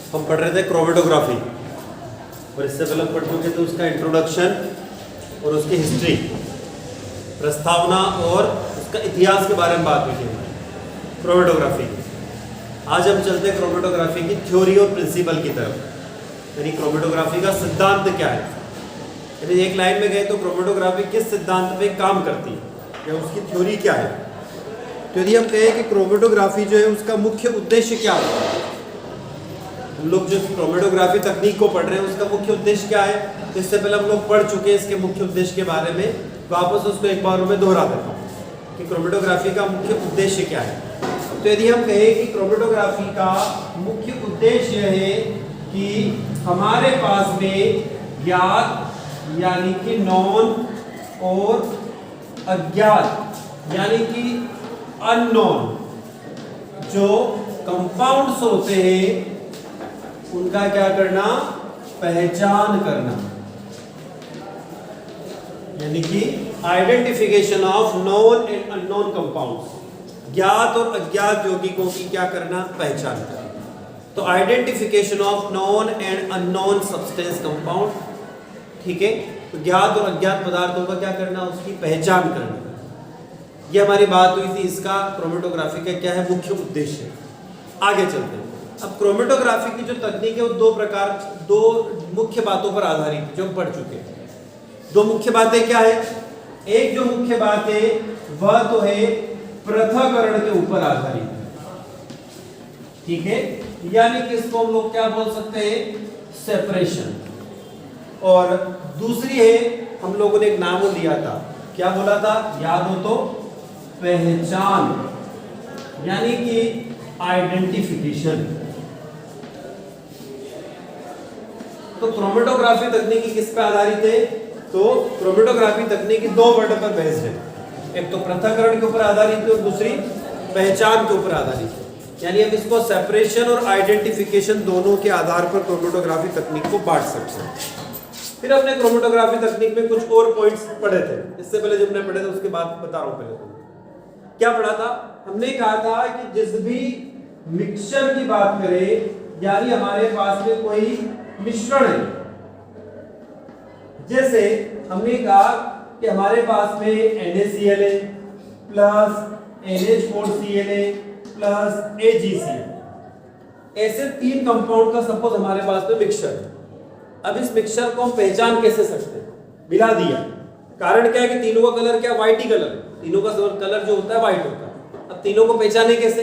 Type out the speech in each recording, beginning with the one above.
हम पढ़ रहे थे क्रोमेटोग्राफी, और इससे पहले पढ़ चुके थे उसका इंट्रोडक्शन और उसकी हिस्ट्री, प्रस्तावना और उसका इतिहास के बारे में बात हुई थी क्रोमेटोग्राफी की। आज हम चलते हैं क्रोमेटोग्राफी की थ्योरी और प्रिंसिपल की तरफ, यानी क्रोमेटोग्राफी का सिद्धांत क्या है। यानी एक लाइन में गए तो क्रोमेटोग्राफी किस सिद्धांत पे काम करती है या उसकी थ्योरी क्या है। तो यदि हम कहें कि क्रोमेटोग्राफी जो है उसका मुख्य उद्देश्य क्या है, हम लोग जो क्रोमेटोग्राफी तकनीक को पढ़ रहे हैं उसका मुख्य उद्देश्य क्या है, तो इससे पहले हम लोग पढ़ चुके हैं इसके मुख्य उद्देश्य के बारे में। वापस उसको एक बार मैं दोहरा देता हूँ कि क्रोमेटोग्राफी का मुख्य उद्देश्य क्या है। तो यदि हम कहें कि क्रोमेटोग्राफी का मुख्य उद्देश्य है कि हमारे पास में ज्ञात यानी कि नॉन और अज्ञात यानी कि अननोन जो कंपाउंड्स होते हैं उनका क्या करना, पहचान करना, यानी कि identification of known and unknown compounds, ज्ञात और अज्ञात यौगिकों की क्या करना, पहचान करना। तो identification of known and unknown substance compound, ठीक है। तो ज्ञात और अज्ञात पदार्थों का क्या करना, उसकी पहचान करना। ये हमारी बात हुई थी, इसका क्रोमेटोग्राफी का क्या है मुख्य उद्देश्य। आगे चलते हैं। अब क्रोमेटोग्राफी की जो तकनीक है वो दो मुख्य बातों पर आधारित है जो हम पढ़ चुके हैं। दो मुख्य बातें क्या है, एक जो मुख्य बात है वह तो है पृथक्करण के ऊपर आधारित है, ठीक है। यानी कि इसको हम लोग क्या बोल सकते हैं, सेपरेशन। और दूसरी है, हम लोगों ने एक नाम लिया था, क्या बोला था, याद हो तो, पहचान यानी कि आइडेंटिफिकेशन। तो क्रोमेटोग्राफी तकनीकी किस पे आधारित है, तो क्रोमेटोग्राफी तकनीकी दो वर्ड पर बेस्ड है, एक तो पृथक्करण के ऊपर आधारित है और दूसरी पहचान के ऊपर आधारित है। यानी हम इसको सेपरेशन और आइडेंटिफिकेशन दोनों के आधार पर क्रोमेटोग्राफी तकनीक को बांट सकते हैं। फिर हमने क्रोमेटोग्राफी तकनीक में कुछ और पॉइंट्स पढ़े थे, इससे पहले जब हमने पढ़े थे उसके बाद बता रहा हूं। पहले क्या पढ़ा था, हमने कहा था कि जिस भी मिक्सचर की बात करें, यानी हमारे पास में कोई मिश्रण है, जैसे हमने कहा कि हमारे पास में NaCl है प्लस NH4Cl है प्लस AgCl, ऐसे तीन कंपाउंड का सपोज हमारे पास में मिक्सचर है। अब इस मिक्सचर को हम पहचान कैसे सकते हैं, मिला दिया, कारण क्या है कि तीनों का कलर क्या, व्हाइट ही कलर, तीनों का कलर जो होता है व्हाइट होता है। अब तीनों को पहचाने कैसे,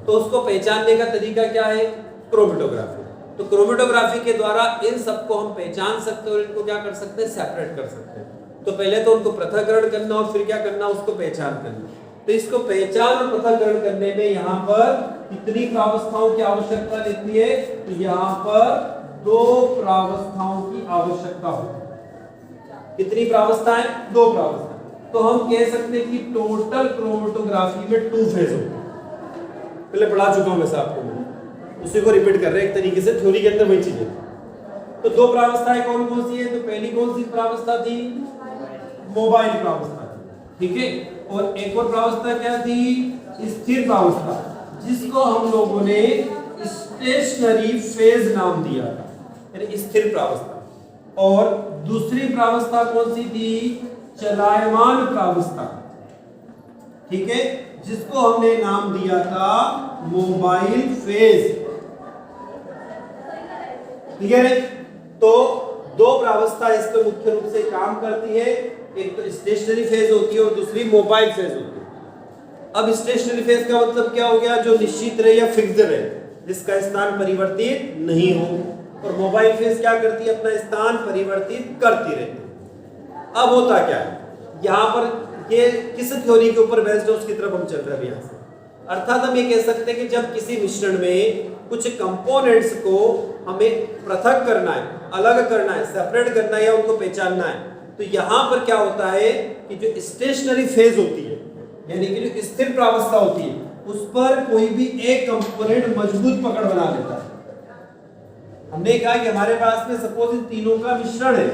तो उसको पहचानने का तरीका क्या है, क्रोमेटोग्राफी। तो क्रोमेटोग्राफी के द्वारा इन सबको हम पहचान सकते हैं और इनको क्या कर सकते हैं, सेपरेट कर सकते हैं। तो पहले तो उनको पृथक्करण करना और फिर क्या करना, उसको पहचान करना। तो इसको पहचान और पृथक्करण करने में यहाँ पर कितनी प्रावस्थाओं की आवश्यकता रहती है, तो यहाँ पर दो प्रावस्थाओं की आवश्यकता होती है। कितनी प्रावस्थाएं, दो प्रावस्थाएं। तो हम कह सकते हैं कि टोटल क्रोमेटोग्राफी में 2 फेज होते हैं। पहले पढ़ा चुका हूं वैसे आपको, उसी को रिपीट कर रहे हैं एक तरीके से, थ्योरी के अंदर वही चीजें। तो दो प्रावस्थाएं कौन कौन सी है, तो पहली कौन सी प्रावस्था थी, मोबाइल प्रावस्था थी, ठीक है। और एक और प्रावस्था क्या थी, स्थिर प्रावस्था, जिसको हम लोगों ने स्टेशनरी फेज नाम दिया था, यानी स्थिर प्रावस्था। और दूसरी प्रावस्था कौन सी थी, चलायमान प्रावस्था, ठीक है, जिसको हमने नाम दिया था मोबाइल फेज, क्लियर है। तो दो प्रावस्था इस पे मुख्य रूप से काम करती है, एक तो स्टेशनरी फेज होती है और दूसरी मोबाइल फेज होती है। अब स्टेशनरी फेज का मतलब क्या हो गया, जो निश्चित रहे या फिक्स्ड रहे, जिसका स्थान परिवर्तित नहीं हो। और मोबाइल फेज क्या करती है, अपना स्थान परिवर्तित करती रहती है। अब होता क्या है, यहाँ पर ये किस थ्योरी के ऊपर बेस्ड है उसकी तरफ हम चल रहे हैं यहाँ से। अर्थात हम ये कह सकते हैं कि जब किसी मिश्रण में कुछ कंपोनेंट्स को हमें पृथक करना है, अलग करना है, सेपरेट करना है या उनको पहचानना है, तो यहाँ पर क्या होता है कि जो स्टेशनरी फेज होती है, यानी कि जो स्थिर प्रावस्था होती है, उस पर कोई भी एक कंपोनेंट मजबूत पकड़ बना लेता है। हमने कहा कि हमारे पास में सपोज इन तीनों का मिश्रण है,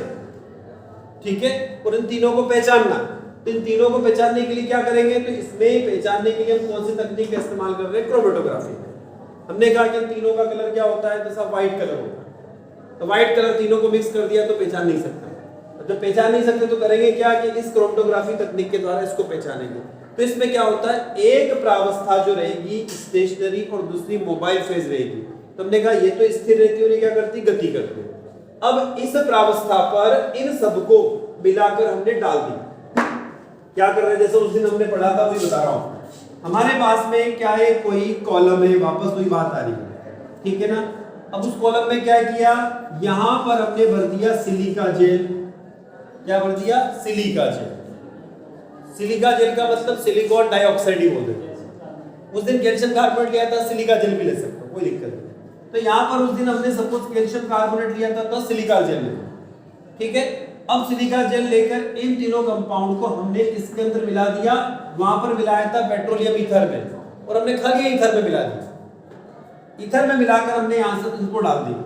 ठीक है, और इन तीनों को पहचानना। तो इन तीनों को पहचानने के लिए क्या करेंगे, तो इसमें पहचानने के लिए हम कौन सी तकनीक का इस्तेमाल कर रहे हैं, क्रोमेटोग्राफी। हमने कहा कि तीनों का कलर क्या होता है, जैसा व्हाइट कलर होता है, तो व्हाइट कलर तीनों को मिक्स कर दिया तो पहचान नहीं सकता। जब पहचान नहीं सकते तो करेंगे क्या कि इस क्रोमेटोग्राफी तकनीक के द्वारा इसको पहचानेंगे। तो इसमें क्या होता है, एक प्रावस्था जो रहेगी स्टेशनरी और दूसरी मोबाइल फेज रहेगी। तो हमने कहा ये तो स्थिर रहती है और ये क्या करती, गति करती है। अब इस प्रावस्था पर इन सबको मिलाकर हमने डाल दी। क्या कर रहे हैं, जैसे उस दिन हमने पढ़ा था वही बता रहा हूं। हमारे पास में क्या है, कोई कॉलम है, वापस वही बात आ रही है, ठीक है ना। अब उस कॉलम में क्या किया, यहां पर हमने भर दिया सिलिका जेल। क्या भर दिया, सिलिका जेल। सिलिका जेल का मतलब सिलिकॉन डाइऑक्साइड ही बोलते हैं। उस दिन कैल्शियम कार्बोनेट लिया था, सिलिका जेल भी ले सकते हो, कोई दिक्कत नहीं। तो यहां पर उस दिन हमने सपोज कैल्शियम कार्बोनेट लिया था तो सिलिका जेल ले, ठीक है। अब सिलिका जेल लेकर इन तीनों कंपाउंड को हमने इसके अंदर मिला दिया। वहां पर मिलाया था पेट्रोलियम ईथर में, और हमने खाली ईथर में मिला दिया। ईथर में मिलाकर हमने यहां से इसको डाल दिया,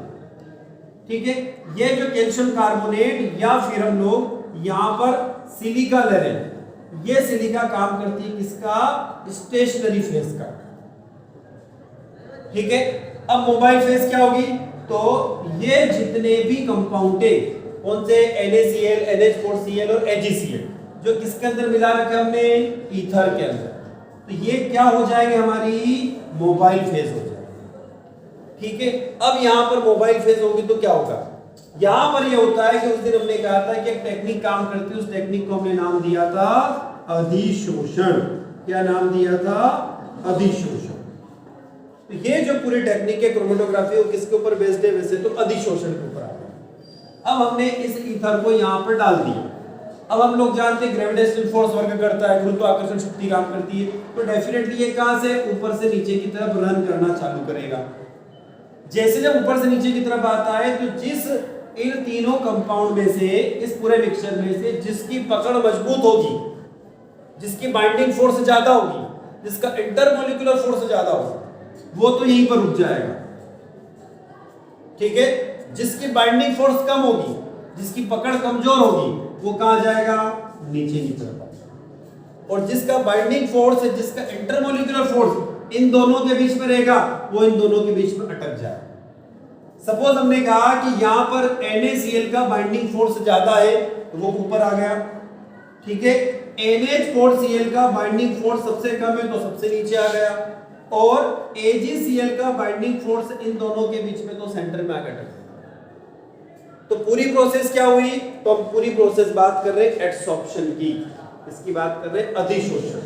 ठीक है। ये जो कैल्शियम कार्बोनेट या फिर हम लोग यहां पर सिलिका ले रहे हैं, ये सिलिका काम करती है किसका, स्टेशनरी फेज का, ठीक है। अब मोबाइल फेज क्या होगी, तो ये जितने भी कंपाउंड है, कौन से, NaCl, NH4Cl और AgCl, जो किसके अंदर मिला रखे हमने, ईथर के अंदर, तो ये क्या हो जाएंगे, हमारी मोबाइल फेज हो जाएगी, ठीक है। अब यहां पर मोबाइल फेज होगी तो क्या होगा, यहां पर ये होता है कि उस दिन हमने कहा था कि एक टेक्निक काम करती है, उस टेक्निक को हमने नाम दिया था अधिशोषण। क्या नाम दिया था, अधिशोषण। तो ये जो पूरी टेक्निक है क्रोमेटोग्राफी, वो किसके ऊपर बेस्ड है, वैसे तो अधिशोषण के ऊपर। अब हमने इस ईथर को यहां पर डाल दिया। अब हम लोग जानते हैं ग्रेविटेशनल फोर्स वर्क करता है, गुरुत्वाकर्षण शक्ति काम करती है, तो डेफिनेटली ये कहां से, ऊपर से नीचे की तरफ रन करना चालू करेगा। जैसे जब ऊपर से नीचे की तरफ आता है, तो जिस इन तीनों कंपाउंड में से, इस पूरे मिक्सचर में से जिसकी पकड़ मजबूत होगी, जिसकी बाइंडिंग फोर्स ज्यादा होगी, जिसका इंटरमोलिकुलर फोर्स ज्यादा होगा, वो तो यहीं पर रुक जाएगा, ठीक है। जिसकी बाइंडिंग फोर्स कम होगी, जिसकी पकड़ कमजोर होगी, वो कहां जाएगा, नीचे की तरफ। और जिसका बाइंडिंग फोर्स है, जिसका इंटरमोलिकुलर फोर्स इन दोनों के बीच में रहेगा, वो इन दोनों के बीच में अटक जाए। सपोज हमने कहा कि यहां पर NaCl का बाइंडिंग फोर्स ज्यादा है, तो वो ऊपर आ गया, ठीक है। NH4Cl का बाइंडिंग फोर्स सबसे कम है, तो सबसे नीचे आ गया, और AgCl का बाइंडिंग फोर्स इन दोनों के बीच में तो सेंटर में आकर अटक। तो पूरी प्रोसेस क्या हुई, तो हम पूरी प्रोसेस बात कर रहे हैं एडसॉर्प्शन की, इसकी बात कर रहे हैं अधिशोषण।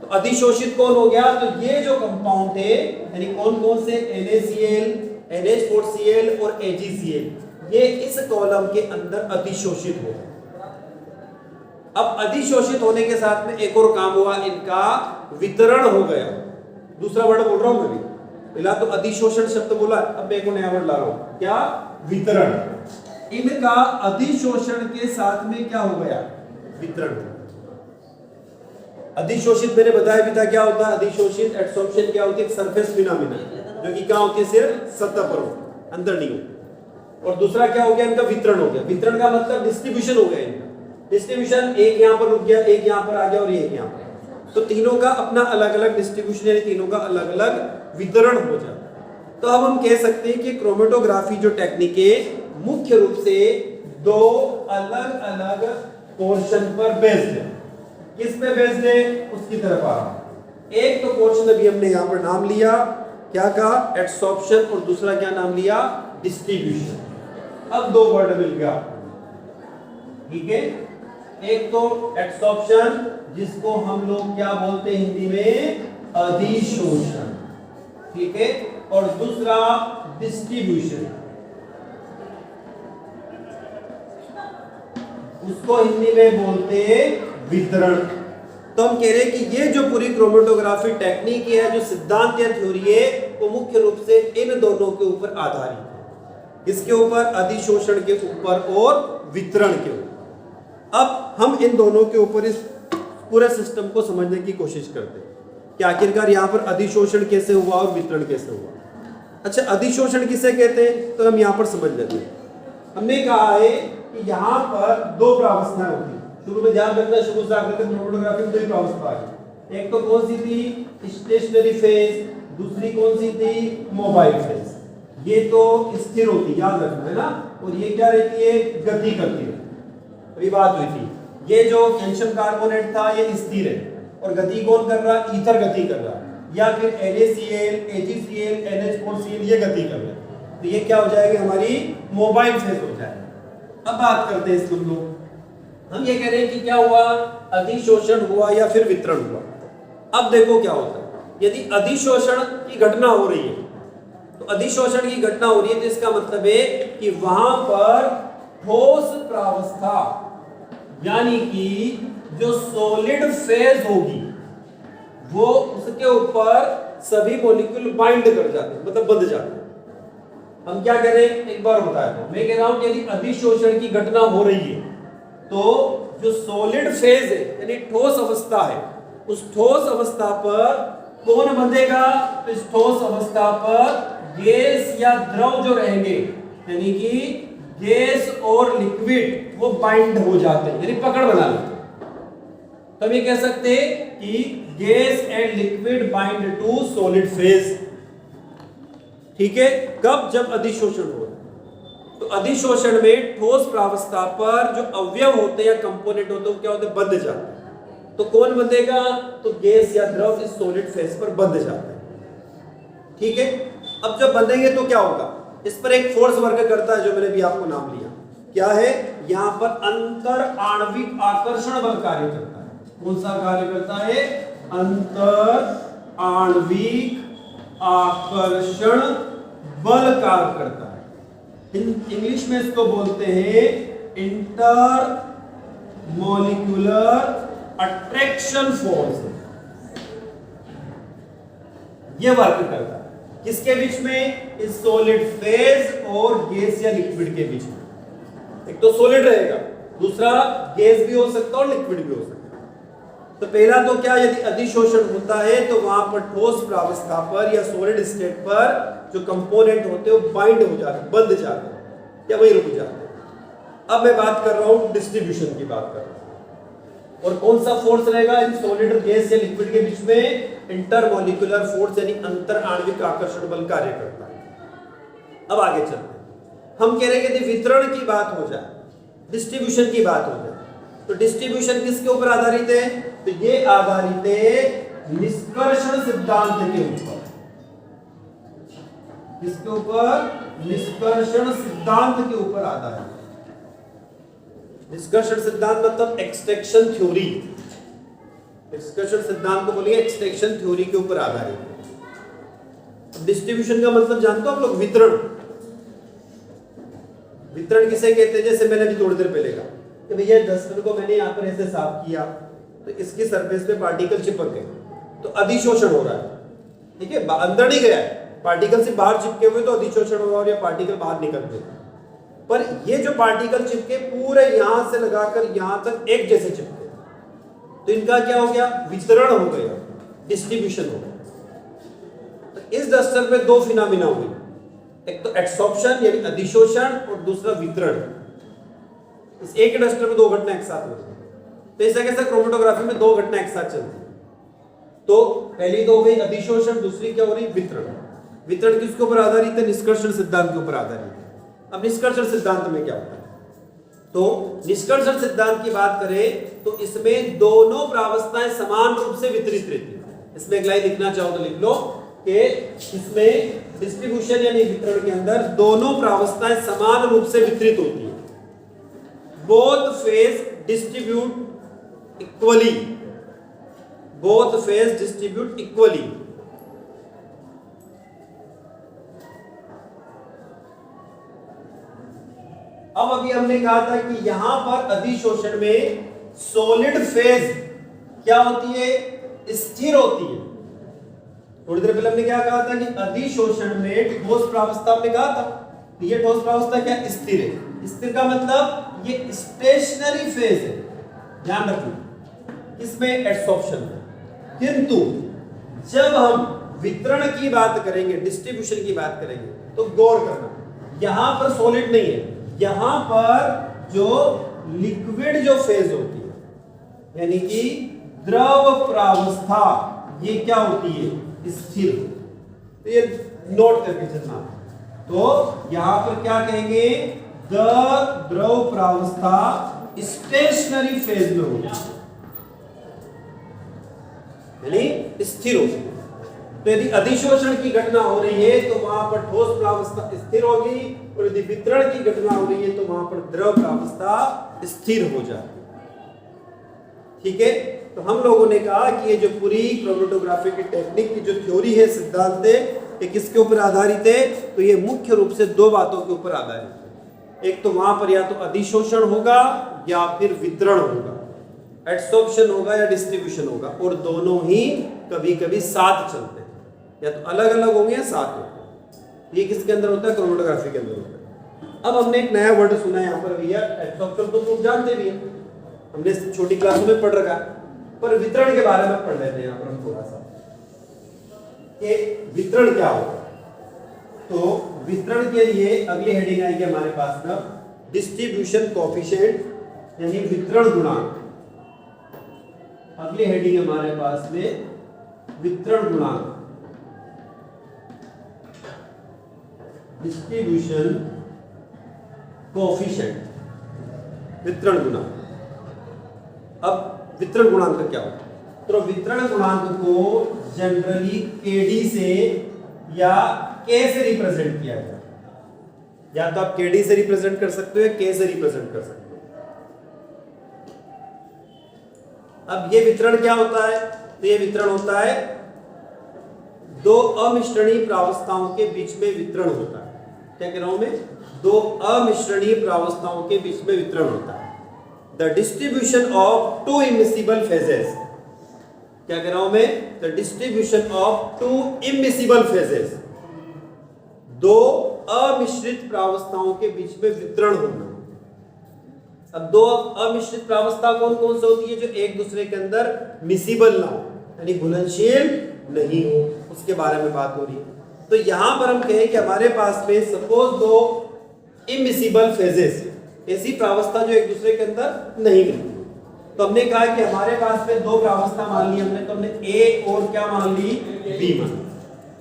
तो अधिशोषित कौन हो गया, तो ये जो कंपाउंड है, यानी कौन कौन से, NaCl, NH4Cl और AgCl, ये इस कॉलम के अंदर अधिशोषित हो गए। अब अधिशोषित होने के साथ में एक और काम हुआ, इनका वितरण हो गया। दूसरा वर्ड बोल रहा हूं मैं भी, पहला तो अधिशोषण शब्द बोला, अब मैं एक नया वर्ड ला रहा हूं, क्या, वितरण। इनका अधिशोषण के साथ में क्या हो गया, वितरण। अधिशोषित मैंने बताया भी था क्या होता है, अधिशोषित एडसॉर्प्शन क्या होती है, सरफेस फिनोमेना, जो कि क्या होती है, सिर्फ सतह पर हो, अंदर नहीं हो। और दूसरा क्या हो गया, इनका वितरण हो गया। वितरण का मतलब डिस्ट्रीब्यूशन हो गया इनका। डिस्ट्रीब्यूशन, एक यहां पर रुक गया, एक यहां पर आ गया और एक यहां पर, तो तीनों का अपना अलग अलग डिस्ट्रीब्यूशन, यानी तीनों का अलग अलग वितरण हो जाता है। तो अब हम कह सकते हैं कि क्रोमेटोग्राफी जो टेक्निक है, मुख्य रूप से दो अलग अलग पोर्शन पर बेस्ड है। किस पे बेस्ड है, उसकी तरफ आ रहा हूं। एक तो पोर्शन अभी हमने यहां पर नाम लिया, क्या कहा, एडसॉर्प्शन, और दूसरा क्या नाम लिया, डिस्ट्रीब्यूशन। अब दो वर्ड मिल गया, ठीक है। एक तो एडसॉर्प्शन, जिसको हम लोग क्या बोलते हैं हिंदी में, अधिशोषण, ठीक है। और दूसरा डिस्ट्रीब्यूशन, उसको हिंदी में बोलते हैं वितरण। तो हम कह रहे हैं कि ये जो पूरी क्रोमेटोग्राफी टेक्निक है, जो सिद्धांत या थ्योरी है, वो मुख्य रूप से इन दोनों के ऊपर आधारित है। किसके ऊपर, अधिशोषण के ऊपर और वितरण के ऊपर। अब हम इन दोनों के ऊपर इस पूरे सिस्टम को समझने की कोशिश करते हैं कि आखिरकार यहाँ पर अधिशोषण कैसे हुआ और वितरण कैसे हुआ। अच्छा, अधिशोषण किसे कहते हैं, तो हम यहाँ पर समझ लेते हैं। हमने कहा है कि यहाँ पर दो प्रावस्थाएं होती हैं। शुरू में ध्यान रखना, शुरू से आखिर तक क्रोमेटोग्राफी में दो ही प्रावस्था आ गई। एक तो कौन सी थी, स्टेशनरी फेज, दूसरी कौन सी थी, मोबाइल फेज। ये तो स्थिर होती, याद रखना है ना, और ये क्या रहती है, गति करती है। अभी बात हुई थी ये जो कैल्शियम कार्बोनेट था ये स्थिर है, और गति कौन कर रहा है, ईथर गति कर रहा है, या फिर NaCl, AgCl, NH4Cl ये गति कर रहे हैं। तो ये क्या हो जाएगी, हमारी मोबाइल फेज हो जाएगी। अब बात करते हैं इसको, हम ये कह रहे हैं कि क्या हुआ, अधिशोषण हुआ या फिर वितरण हुआ। अब देखो क्या होता है, यदि अधिशोषण की घटना हो रही है, तो अधिशोषण की घटना हो रही है तो इसका मतलब है कि वहां पर ठोस प्रावस्था यानी कि जो सॉलिड फेज होगी वो उसके ऊपर सभी मॉलिक्यूल बाइंड कर जाते हैं, मतलब बंध जाते हैं। हम क्या करें, एक बार बताया था, मैं कह रहा हूं कि यदि अधिशोषण की घटना हो रही है तो जो सॉलिड फेज है यानी ठोस अवस्था है, उस ठोस अवस्था पर कौन बंधेगा, तो इस ठोस अवस्था पर गैस या द्रव जो रहेंगे यानी कि गैस और लिक्विड वो बाइंड हो जाते हैं, यानी पकड़ बना लेते हैं। तो हम ये कह सकते हैं कि gas and liquid bind to solid phase. ठीक है, कब, जब अधिशोषण हो। तो अधिशोषण में ठोस प्रावस्था पर जो अवयव होते हैं या कंपोनेंट होते हैं क्या होते हैं, बंध जाते हैं। तो कौन बंधेगा, तो गैस या द्रव इस सॉलिड फेज पर बंध जाते हैं। ठीक है, अब जब बंधेंगे तो क्या होगा, इस पर एक फोर्स वर्क करता है जो मैंने भी आपको नाम लिया, क्या है, यहां पर अंतर आणविक आकर्षण बल कार्य करता है। कौन सा कार्य करता है, अंतर आणविक आकर्षण बल कार्य करता है। इंग्लिश में इसको बोलते हैं इंटर मॉलिक्यूलर अट्रैक्शन फोर्स। ये वर्क करता है किसके बीच में, इस सॉलिड फेज और गैस या लिक्विड के बीच में। एक तो सॉलिड रहेगा, दूसरा गैस भी हो सकता है और लिक्विड भी हो सकता है। तो पहला तो क्या, यदि अधिशोषण होता है तो वहां पर ठोस प्रावस्था पर या सॉलिड स्टेट पर जो कंपोनेंट होते हैं वो बाइंड हो जाते हैं, बंध जाते हैं या वही रुक जाते हैं। अब मैं बात कर रहा हूं डिस्ट्रीब्यूशन की बात कर रहा हूं, और कौन सा फोर्स रहेगा इन सॉलिड गैस या लिक्विड के बीच में, इंटरमॉलिक्यूलर फोर्स यानी अंतर आणविक आकर्षण बल कार्य करता है। अब आगे चलते हैं, हम कह रहे हैं कि वितरण की बात हो जाए, डिस्ट्रीब्यूशन की बात हो जाए, तो डिस्ट्रीब्यूशन किसके ऊपर आधारित है, तो ये आधारित है निष्कर्षण सिद्धांत के ऊपर। किसके ऊपर, निष्कर्षण सिद्धांत के ऊपर आधारित। निष्कर्षण सिद्धांत मतलब एक्सट्रैक्शन थ्योरी, निष्कर्षण सिद्धांत को बोलिए एक्सट्रैक्शन थ्योरी के ऊपर आधारित। डिस्ट्रीब्यूशन का मतलब जानते हो आप लोग, वितरण। वितरण किसे कहते हैं, जैसे मैंने अभी थोड़ी देर पहले कहा कि भैया डस्टबिन को मैंने यहाँ पर ऐसे साफ किया तो इसकी सरफेस पे पार्टिकल चिपक गए, तो अधिशोषण हो रहा है। ठीक है, अंदर नहीं गया है, पार्टिकल से बाहर चिपके हुए तो अधिशोषण हो रहा है और ये पार्टिकल बाहर निकल गए। पर ये जो पार्टिकल चिपके पूरे यहां से लगाकर यहां तक एक जैसे चिपके, तो इनका क्या हो गया, वितरण हो गया, डिस्ट्रीब्यूशन हो गया। तो इस डस्टर पे दो फिनोमिना हुई, एक तो एब्सॉर्प्शन यानी अधिशोषण और दूसरा वितरण। इस एक डस्टर में दो घटना एक साथ हो रही है। तो ऐसा कैसा क्रोमेटोग्राफी में दो घटना एक साथ चलती है। तो पहली तो हो गई अधिशोषण, दूसरी क्या हो रही, वितरण। वितरण किसके ऊपर आधारित है, निष्कर्षण सिद्धांत के ऊपर आधारित है। अब निष्कर्षण सिद्धांत में क्या होता है, तो निष्कर्षण सिद्धांत की बात करें तो इसमें दोनों प्रावस्थाएं समान रूप से वितरित रहती है। इसमें एक लाइन लिखना चाहो तो लिख लो कि इसमें डिस्ट्रीब्यूशन यानी वितरण के अंदर दोनों प्रावस्थाएं समान रूप से वितरित होती है। Both phase distribute equally, both phase distribute equally. अब अभी हमने कहा था कि यहां पर अधिशोषण में सॉलिड फेज क्या होती है, स्थिर होती है। थोड़ी देर पहले हमने क्या कहा था कि अधिशोषण में ठोस प्रावस्था हमने कहा था, तो ये ठोस प्रावस्था क्या, स्थिर है। स्थिर का मतलब ये स्टेशनरी फेज है, ध्यान रखिए, इसमें एब्सॉर्प्शन है। किंतु जब हम वितरण की बात करेंगे, डिस्ट्रीब्यूशन की बात करेंगे, तो गौर करना, यहां पर सॉलिड नहीं है, यहां पर जो लिक्विड जो फेज होती है यानी कि द्रव प्रावस्था, ये क्या होती है, स्थिर। तो ये नोट करके चलना। तो यहां पर क्या कहेंगे, द द्रव प्रावस्था स्टेशनरी फेज में होगी, यानी स्थिर होगी। तो यदि अधिशोषण की घटना हो रही है तो वहां पर ठोस प्रावस्था स्थिर होगी, और यदि वितरण की घटना हो रही है तो वहां पर द्रव प्रावस्था स्थिर हो जाएगी। ठीक है, तो हम लोगों ने कहा कि ये जो पूरी क्रोमेटोग्राफी की टेक्निक की जो थ्योरी है, सिद्धांत है, ये किसके ऊपर आधारित है, तो ये मुख्य रूप से दो बातों के ऊपर आधारित है। एक तो वहां पर या तो अधिशोषण होगा या फिर वितरण होगा, एडसॉर्प्शन होगा या डिस्ट्रीब्यूशन होगा, और दोनों ही कभी कभी साथ चलते हैं, या तो अलग अलग होंगे या साथ होंगे। ये किसके अंदर होता है, क्रोमेटोग्राफी के अंदर होता है। अब हमने एक नया वर्ड सुना है यहाँ पर भैया, एडसॉर्प्शन तो तुम जानते भी हैं, हमने छोटी क्लासों में पढ़ रखा, पर वितरण के बारे में पढ़ लेते हैं यहाँ पर हम थोड़ा सा, कि वितरण क्या होगा। तो वितरण के लिए अगली हेडिंग आएगी हमारे पास में डिस्ट्रीब्यूशन कोएफिशिएंट, यानी वितरण गुणांक। अगली हेडिंग हमारे पास में वितरण गुणांक, डिस्ट्रीब्यूशन कोएफिशिएंट, वितरण गुणांक। अब वितरण गुणांक क्या होता है, तो वितरण गुणांक को जनरली केडी से या के से रिप्रेजेंट किया जाता है। या तो आप केडी से रिप्रेजेंट कर सकते हो या के से रिप्रेजेंट कर सकते हो। अब ये वितरण क्या होता है, तो ये वितरण होता है दो अमिश्रणीय प्रावस्थाओं के बीच में वितरण होता है। क्या कह रहा हूं मैं, दो अमिश्रणीय प्रावस्थाओं के बीच में वितरण होता है। The distribution of to immiscible phases, क्या कह रहा हूं मैं, the distribution of to immiscible phases, दो अमिश्रित प्रावस्थाओं के बीच में वितरण होना। अब दो अमिश्रित प्रावस्था कौन कौन सी होती है, जो एक दूसरे के अंदर मिसिबल ना हो, यानी घुलनशील नहीं हो, उसके बारे में बात हो रही है। तो यहां पर हम कहें कि हमारे पास में सपोज दो इमिसिबल फेजेस, ऐसी प्रावस्था जो एक दूसरे के अंदर नहीं मिलती, तो हमने कहा कि हमारे पास में दो प्रावस्था मान ली हमने, तो हमने ए और क्या मान ली, बी मान।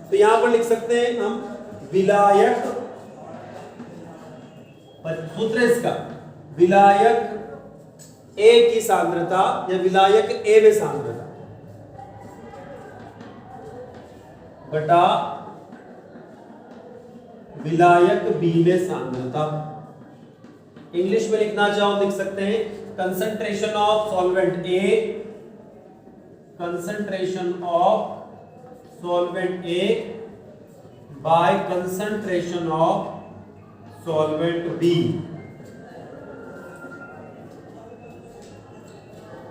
तो यहां पर लिख सकते हैं हम विलायक, सूत्र इसका विलायक ए की सांद्रता या विलायक ए में सांद्रता घटा विलायक बी में सांद्रता। इंग्लिश में लिखना चाहो लिख सकते हैं concentration of solvent A, concentration of solvent A by concentration of solvent B.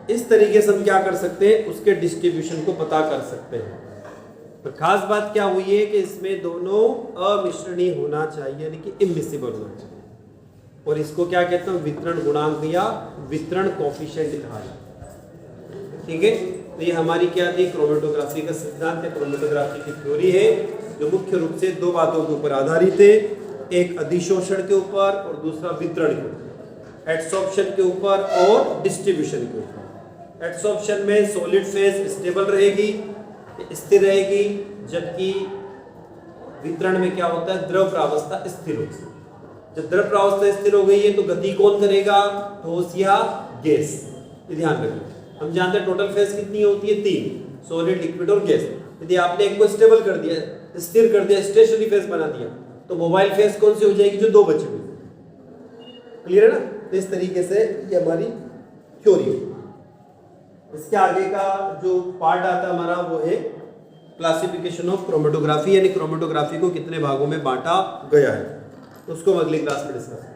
इस तरीके से हम क्या कर सकते हैं, उसके डिस्ट्रीब्यूशन को पता कर सकते हैं। तो खास बात क्या हुई है कि इसमें दोनों अमिश्रणीय होना चाहिए, यानी कि इमिसिबल होना चाहिए, और इसको क्या कहते हैं, वितरण गुणांक या वितरण कोएफिशिएंट कहा जाता है। ठीक है, तो ये हमारी क्या थी, क्रोमेटोग्राफी का सिद्धांत है, क्रोमेटोग्राफी की थ्योरी है, जो मुख्य रूप से दो बातों के ऊपर आधारित है, एक अधिशोषण के ऊपर और दूसरा वितरण के ऊपर, एडसॉर्प्शन के ऊपर और डिस्ट्रीब्यूशन के ऊपर। एडसॉर्प्शन में सॉलिड फेज स्टेबल रहेगी, स्थिर रहेगी, जबकि वितरण में क्या होता है, द्रव प्रावस्था स्थिर होती है। जब द्रव प्रावस्था स्थिर हो गई है तो गति कौन करेगा, ठोस या गैस, ये ध्यान रखिए। हम जानते हैं टोटल फेज कितनी होती है, 3, सॉलिड, लिक्विड और गैस। यदि आपने एक को स्टेबल कर दिया, स्थिर कर दिया, स्टेशनरी फेज बना दिया, तो मोबाइल फेज कौन सी हो जाएगी, जो 2 बचे हुए। क्लियर है ना। तो इस तरीके से ये हमारी थ्योरी है। इसके आगे का जो पार्ट आता है हमारा वो है क्लासिफिकेशन ऑफ क्रोमेटोग्राफी, यानी क्रोमेटोग्राफी को कितने भागों में बांटा गया है, उसको हम अगली क्लास में डिस्कस करेंगे।